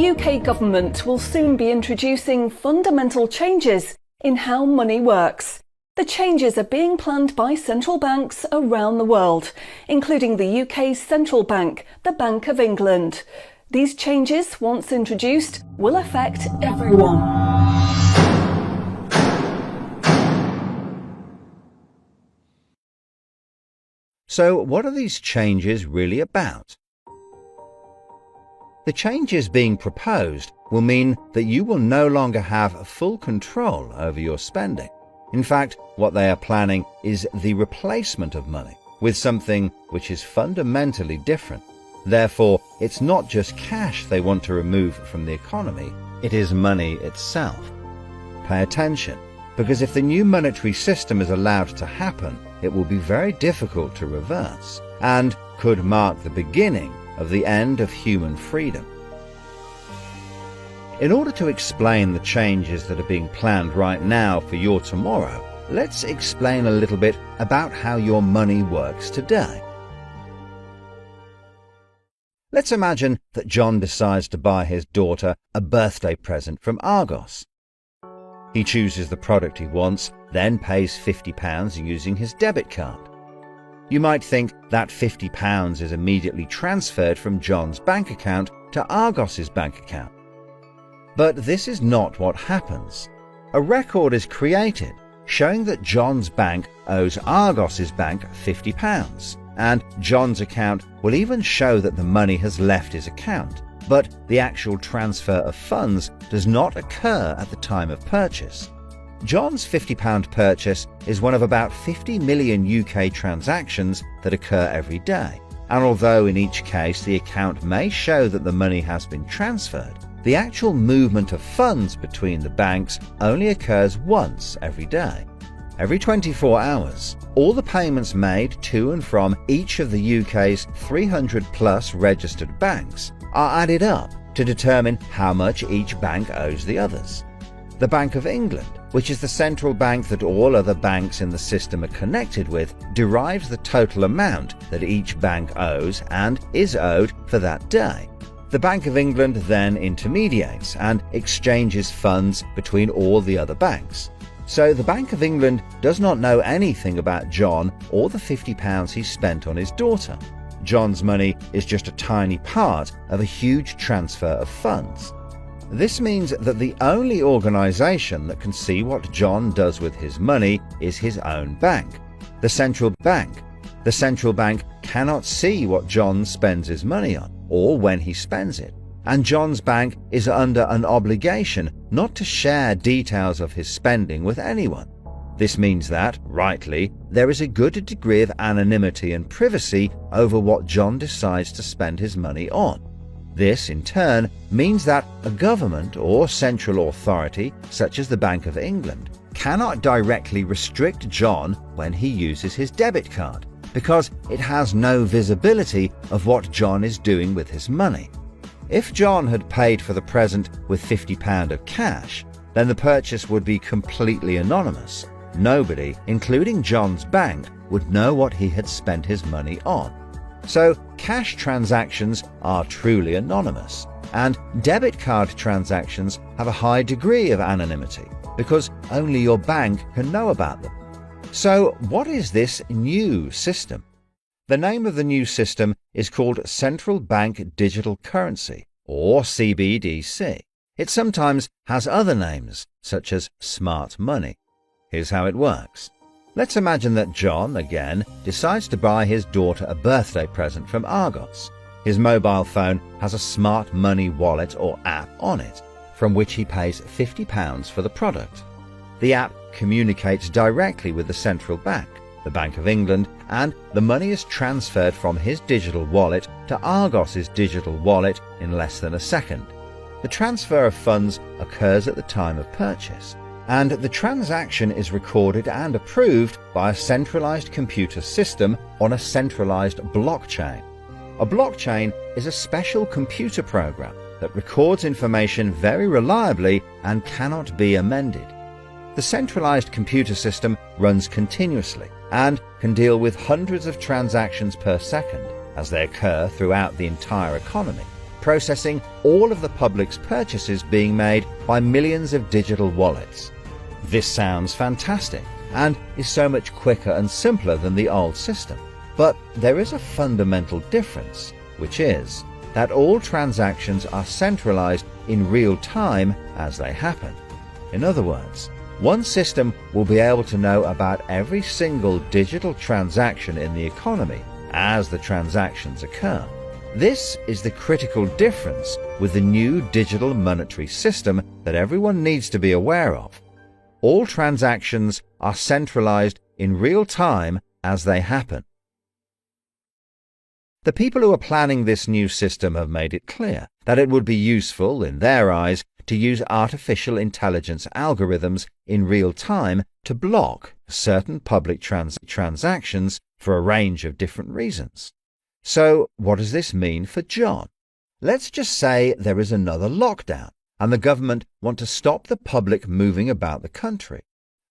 The UK government will soon be introducing fundamental changes in how money works. The changes are being planned by central banks around the world, including the UK's central bank, the Bank of England. These changes, once introduced, will affect everyone. So, what are these changes really about? The changes being proposed will mean that you will no longer have full control over your spending. In fact, what they are planning is the replacement of money with something which is fundamentally different. Therefore, it's not just cash they want to remove from the economy, it is money itself. Pay attention, because if the new monetary system is allowed to happen, it will be very difficult to reverse, and could mark the beginning of the end of human freedom. In order to explain the changes that are being planned right now for your tomorrow, let's explain a little bit about how your money works today. Let's imagine that John decides to buy his daughter a birthday present from Argos. He chooses the product he wants, then pays £50 using his debit card. You might think that £50 is immediately transferred from John's bank account to Argos's bank account. But this is not what happens. A record is created showing that John's bank owes Argos's bank £50, and John's account will even show that the money has left his account, but the actual transfer of funds does not occur at the time of purchase. John's £50 purchase is one of about 50 million UK transactions that occur every day, and although in each case the account may show that the money has been transferred, the actual movement of funds between the banks only occurs once every day. Every 24 hours, all the payments made to and from each of the UK's 300 plus registered banks are added up to determine how much each bank owes the others. The Bank of England, which is the central bank that all other banks in the system are connected with, derives the total amount that each bank owes and is owed for that day. The Bank of England then intermediates and exchanges funds between all the other banks. So the Bank of England does not know anything about John or the £50 he spent on his daughter. John's money is just a tiny part of a huge transfer of funds. This means that the only organisation that can see what John does with his money is his own bank, the central bank. The central bank cannot see what John spends his money on, or when he spends it, and John's bank is under an obligation not to share details of his spending with anyone. This means that, rightly, there is a good degree of anonymity and privacy over what John decides to spend his money on. This, in turn, means that a government or central authority, such as the Bank of England, cannot directly restrict John when he uses his debit card, because it has no visibility of what John is doing with his money. If John had paid for the present with £50 of cash, then the purchase would be completely anonymous. Nobody, including John's bank, would know what he had spent his money on. So, cash transactions are truly anonymous, and debit card transactions have a high degree of anonymity, because only your bank can know about them. So, what is this new system? The name of the new system is called Central Bank Digital Currency, or CBDC. It sometimes has other names, such as smart money. Here's how it works. Let's imagine that John, again, decides to buy his daughter a birthday present from Argos. His mobile phone has a smart money wallet or app on it, from which he pays £50 for the product. The app communicates directly with the central bank, the Bank of England, and the money is transferred from his digital wallet to Argos's digital wallet in less than a second. The transfer of funds occurs at the time of purchase, and the transaction is recorded and approved by a centralized computer system on a centralized blockchain. A blockchain is a special computer program that records information very reliably and cannot be amended. The centralized computer system runs continuously and can deal with hundreds of transactions per second as they occur throughout the entire economy. processing all of the public's purchases being made by millions of digital wallets. This sounds fantastic and is so much quicker and simpler than the old system. But there is a fundamental difference, which is that all transactions are centralized in real time as they happen. In other words, one system will be able to know about every single digital transaction in the economy as the transactions occur. This is the critical difference with the new digital monetary system that everyone needs to be aware of. All transactions are centralized in real time as they happen. The people who are planning this new system have made it clear that it would be useful, in their eyes, to use artificial intelligence algorithms in real time to block certain public transactions for a range of different reasons. So, what does this mean for John? Let's just say there is another lockdown and the government want to stop the public moving about the country.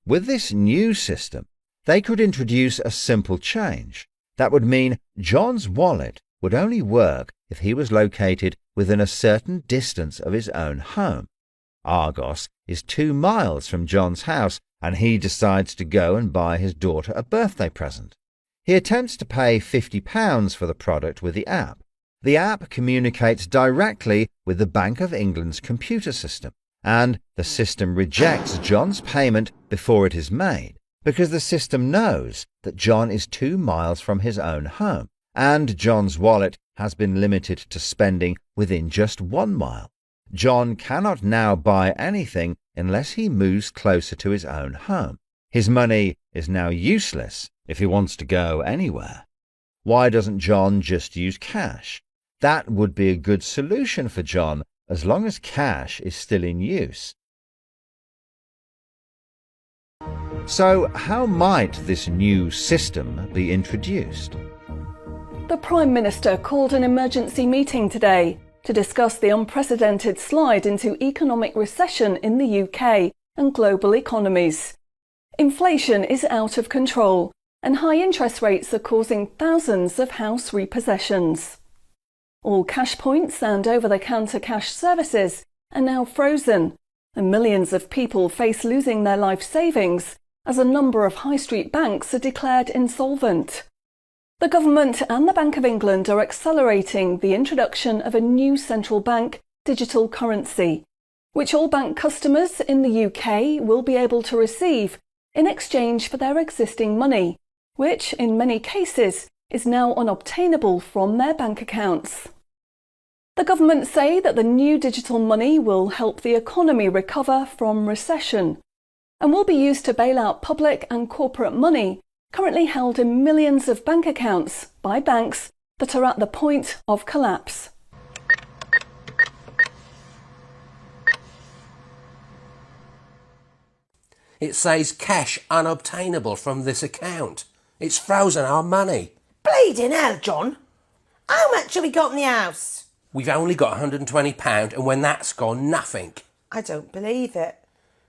With this new system, they could introduce a simple change. That would mean John's wallet would only work if he was located within a certain distance of his own home. Argos is 2 miles from John's house, and he decides to go and buy his daughter a birthday present. He attempts to pay £50 for the product with the app. The app communicates directly with the Bank of England's computer system, and the system rejects John's payment before it is made, because the system knows that John is 2 miles from his own home, and John's wallet has been limited to spending within just 1 mile. John cannot now buy anything unless he moves closer to his own home. His money is now useless if he wants to go anywhere. Why doesn't John just use cash? That would be a good solution for John as long as cash is still in use. So, how might this new system be introduced? The Prime Minister called an emergency meeting today to discuss the unprecedented slide into economic recession in the UK and global economies. Inflation is out of control, and high interest rates are causing thousands of house repossessions. All cash points and over-the-counter cash services are now frozen, and millions of people face losing their life savings as a number of high street banks are declared insolvent. The government and the Bank of England are accelerating the introduction of a new central bank digital currency, which all bank customers in the UK will be able to receive in exchange for their existing money, which in many cases is now unobtainable from their bank accounts. The government say that the new digital money will help the economy recover from recession and will be used to bail out public and corporate money currently held in millions of bank accounts by banks that are at the point of collapse. It says cash unobtainable from this account. It's frozen our money. Bleeding hell, John. How much have we got in the house? We've only got £120, and when that's gone, nothing. I don't believe it.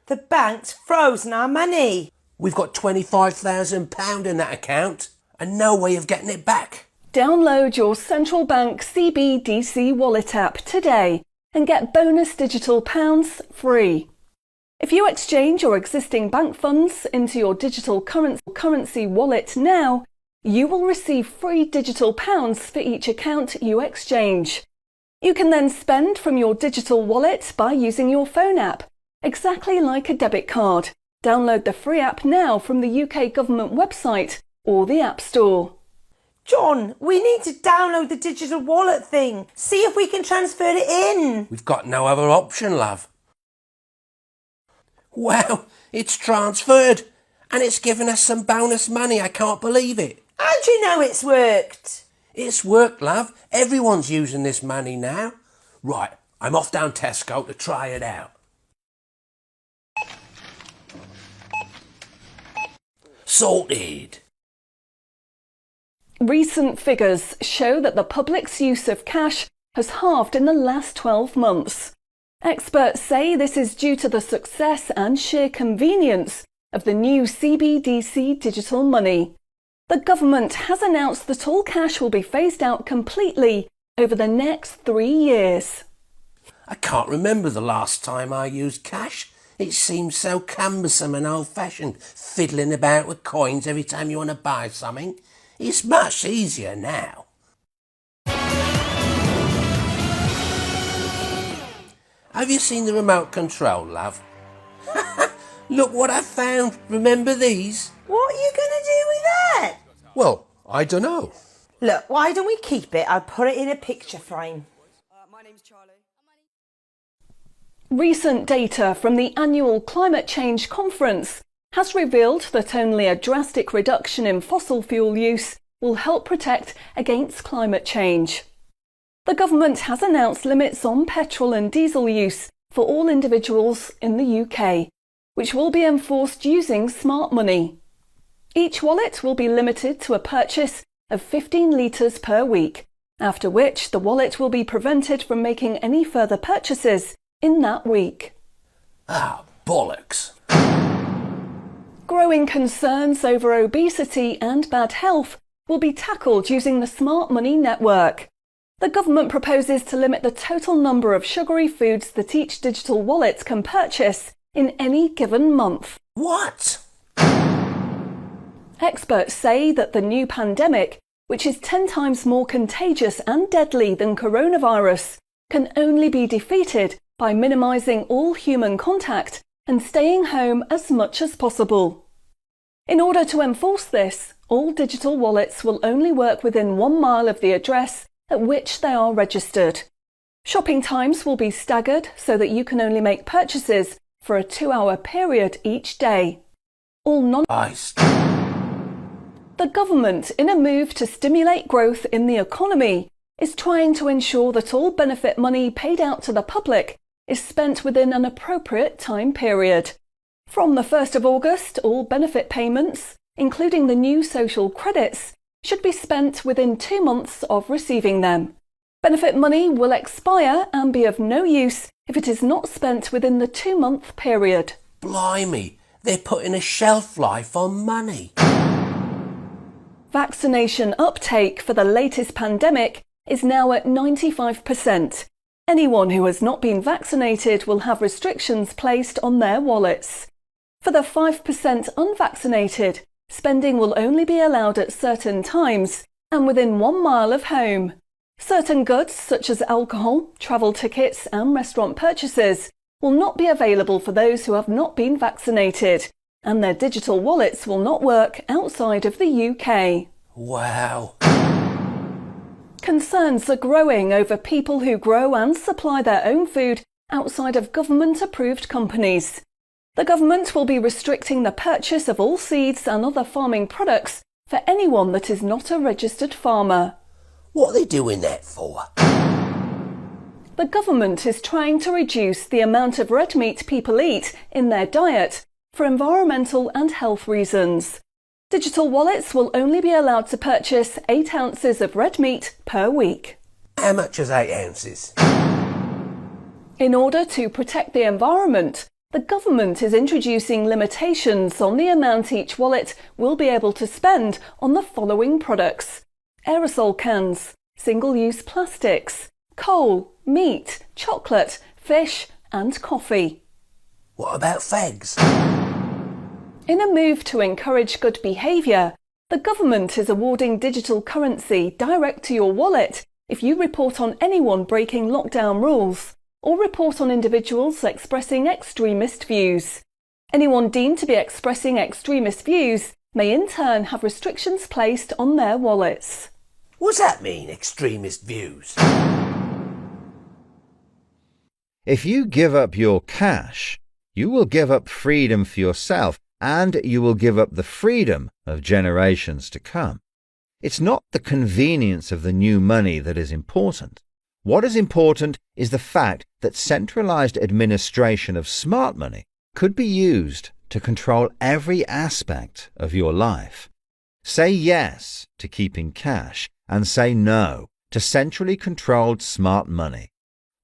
The bank's frozen our money. We've got £25,000 in that account, and no way of getting it back. Download your central bank CBDC wallet app today and get bonus digital pounds free. If you exchange your existing bank funds into your digital currency wallet now, you will receive free digital pounds for each account you exchange. You can then spend from your digital wallet by using your phone app, exactly like a debit card. Download the free app now from the UK government website or the App Store. John, we need to download the digital wallet thing. See if we can transfer it in. We've got no other option, love. Wow, it's transferred, and it's given us some bonus money. I can't believe it. How do you know it's worked? It's worked, love. Everyone's using this money now. Right, I'm off down Tesco to try it out. Sorted. Recent figures show that the public's use of cash has halved in the last 12 months. Experts say this is due to the success and sheer convenience of the new CBDC digital money. The government has announced that all cash will be phased out completely over the next 3 years. I can't remember the last time I used cash. It seems so cumbersome and old-fashioned, fiddling about with coins every time you want to buy something. It's much easier now. Have you seen the remote control, love? Look what I found. Remember these? What are you going to do with that? Well, I don't know. Look, why don't we keep it? I'll put it in a picture frame. My name's Charlie. Recent data from the annual Climate Change Conference has revealed that only a drastic reduction in fossil fuel use will help protect against climate change. The government has announced limits on petrol and diesel use for all individuals in the UK, which will be enforced using smart money. Each wallet will be limited to a purchase of 15 litres per week, after which the wallet will be prevented from making any further purchases in that week. Ah, bollocks. Growing concerns over obesity and bad health will be tackled using the Smart Money Network. The government proposes to limit the total number of sugary foods that each digital wallet can purchase in any given month. What? Experts say that the new pandemic, which is 10 times more contagious and deadly than coronavirus, can only be defeated by minimising all human contact and staying home as much as possible. In order to enforce this, all digital wallets will only work within 1 mile of the address at which they are registered. Shopping times will be staggered so that you can only make purchases for a 2-hour period each day. The government, in a move to stimulate growth in the economy, is trying to ensure that all benefit money paid out to the public is spent within an appropriate time period. From the 1st of August, all benefit payments, including the new social credits, should be spent within 2 months of receiving them. Benefit money will expire and be of no use if it is not spent within the 2-month period. Blimey, they're putting a shelf life on money. Vaccination uptake for the latest pandemic is now at 95%. Anyone who has not been vaccinated will have restrictions placed on their wallets. For the 5% unvaccinated, spending will only be allowed at certain times and within 1 mile of home. Certain goods, such as alcohol, travel tickets and restaurant purchases, will not be available for those who have not been vaccinated, and their digital wallets will not work outside of the UK. Wow. Concerns are growing over people who grow and supply their own food outside of government-approved companies. The government will be restricting the purchase of all seeds and other farming products for anyone that is not a registered farmer. What are they doing that for? The government is trying to reduce the amount of red meat people eat in their diet for environmental and health reasons. Digital wallets will only be allowed to purchase 8 ounces of red meat per week. How much is 8 ounces? In order to protect the environment, the government is introducing limitations on the amount each wallet will be able to spend on the following products: aerosol cans, single-use plastics, coal, meat, chocolate, fish and coffee. What about fags? In a move to encourage good behaviour, the government is awarding digital currency direct to your wallet if you report on anyone breaking lockdown rules or report on individuals expressing extremist views. Anyone deemed to be expressing extremist views may in turn have restrictions placed on their wallets. What's that mean, extremist views? If you give up your cash, you will give up freedom for yourself, and you will give up the freedom of generations to come. It's not the convenience of the new money that is important. What is important is the fact that centralised administration of smart money could be used to control every aspect of your life. Say yes to keeping cash and say no to centrally controlled smart money.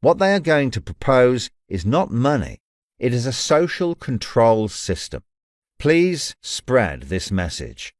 What they are going to propose is not money, it is a social control system. Please spread this message.